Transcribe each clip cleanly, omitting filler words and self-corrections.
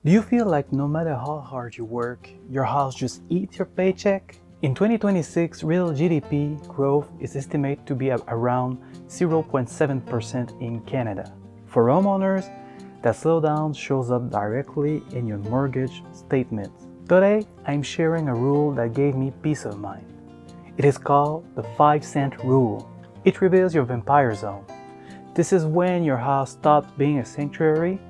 Do you feel like no matter how hard you work, your house just eats your paycheck? In 2026, real GDP growth is estimated to be around 0.7% in Canada. For homeowners, that slowdown shows up directly in your mortgage statement. Today, I'm sharing a rule that gave me peace of mind. It is called the 5-cent rule. It reveals your vampire zone. This is when your house stops being a sanctuary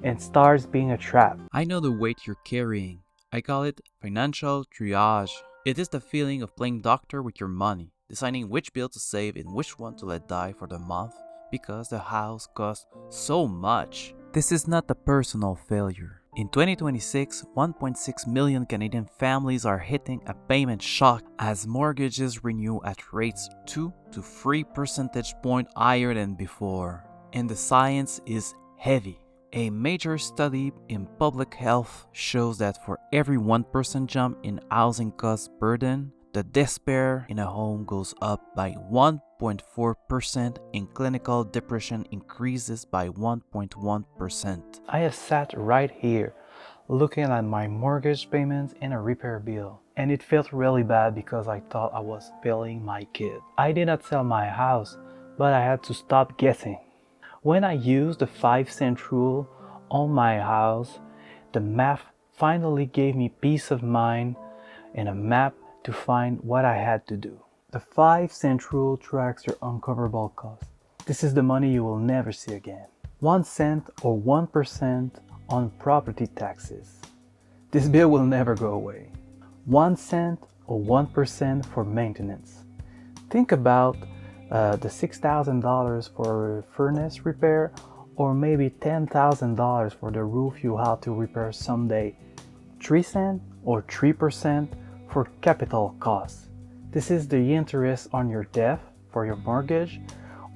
and starts being a trap. I know the weight you're carrying. I call it financial triage. It is the feeling of playing doctor with your money, deciding which bill to save and which one to let die for the month because the house costs so much. This is not a personal failure. In 2026, 1.6 million Canadian families are hitting a payment shock as mortgages renew at rates 2 to 3 percentage points higher than before. And the science is heavy. A major study in public health shows that for every 1% jump in housing cost burden, the despair in a home goes up by 1.4% and clinical depression increases by 1.1%. I have sat right here looking at my mortgage payments and a repair bill, and it felt really bad because I thought I was failing my kid. I did not sell my house, but I had to stop guessing. When I used the 5-cent rule on my house, the math finally gave me peace of mind and a map to find what I had to do. The 5-cent rule tracks your uncoverable cost. This is the money you will never see again. 1 cent or 1% on property taxes. This bill will never go away. 1 cent or 1% for maintenance. Think about the $6,000 for a furnace repair, or maybe $10,000 for the roof you have to repair someday. 3 cents or 3% for capital costs. This is the interest on your debt for your mortgage,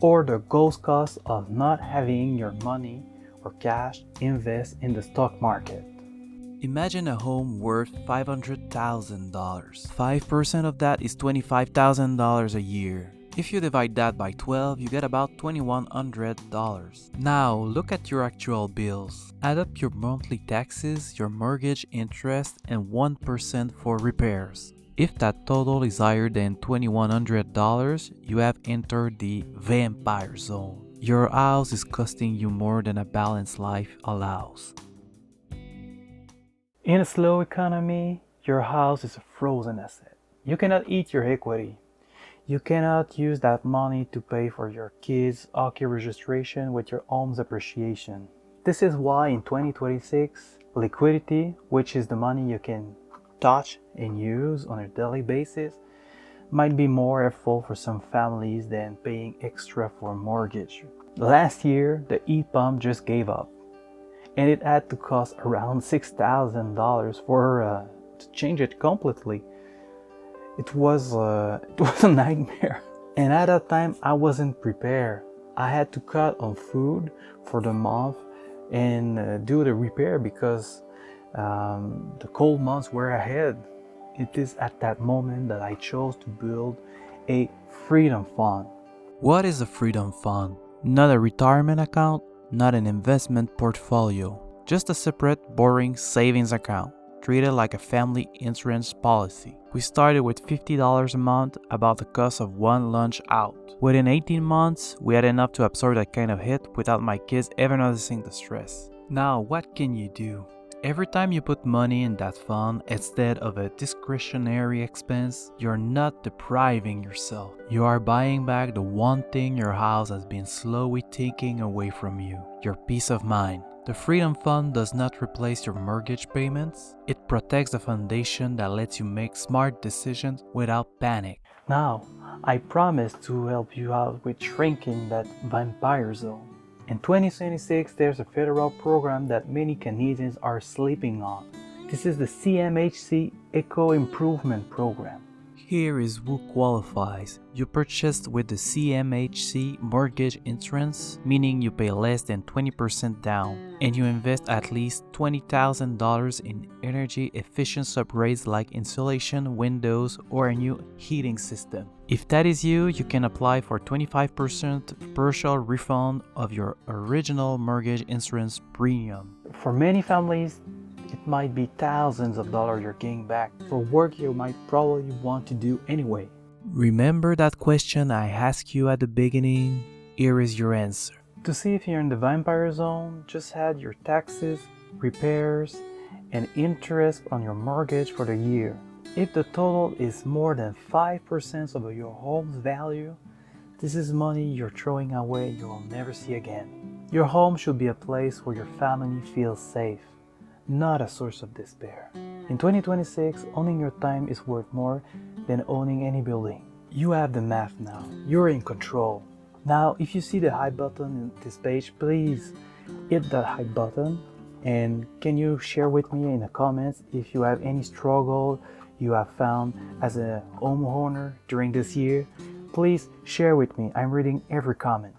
or the ghost cost of not having your money or cash invest in the stock market. Imagine a home worth $500,000. 5% of that is $25,000 a year. If you divide that by 12, you get about $2,100. Now, look at your actual bills. Add up your monthly taxes, your mortgage interest, and 1% for repairs. If that total is higher than $2,100, you have entered the vampire zone. Your house is costing you more than a balanced life allows. In a slow economy, your house is a frozen asset. You cannot eat your equity. You cannot use that money to pay for your kids' hockey registration with your home's appreciation. This is why in 2026, liquidity, which is the money you can touch and use on a daily basis, might be more helpful for some families than paying extra for a mortgage. Last year, the heat pump just gave up, and it had to cost around $6,000 to change it completely. It was a nightmare. And at that time, I wasn't prepared. I had to cut on food for the month and do the repair because the cold months were ahead. It is at that moment that I chose to build a freedom fund. What is a freedom fund? Not a retirement account, not an investment portfolio, just a separate, boring savings account, treated like a family insurance policy. We started with $50 a month, about the cost of one lunch out. Within 18 months, we had enough to absorb that kind of hit without my kids ever noticing the stress. Now, what can you do? Every time you put money in that fund instead of a discretionary expense, you're not depriving yourself. You are buying back the one thing your house has been slowly taking away from you, your peace of mind. The Freedom Fund does not replace your mortgage payments. It protects the foundation that lets you make smart decisions without panic. Now, I promise to help you out with shrinking that vampire zone. In 2026, there's a federal program that many Canadians are sleeping on. This is the CMHC Eco Improvement program. Here is who qualifies. You purchased with the CMHC mortgage insurance, meaning you pay less than 20% down, and you invest at least $20,000 in energy efficient upgrades like insulation, windows, or a new heating system. If that is you, you can apply for 25% partial refund of your original mortgage insurance premium. For many families, It might be thousands of dollars you're getting back for work you might probably want to do anyway. Remember that question I asked you at the beginning? Here is your answer. To see if you're in the vampire zone, just add your taxes, repairs, and interest on your mortgage for the year. If the total is more than 5% of your home's value, this is money you're throwing away you will never see again. Your home should be a place where your family feels safe, not a source of despair. In 2026, owning your time is worth more than owning any building. You have the math now. You're in control. Now, if you see the hi button in this page, please hit that hi button. And can you share with me in the comments if you have any struggle you have found as a homeowner during this year? Please share with me. I'm reading every comment.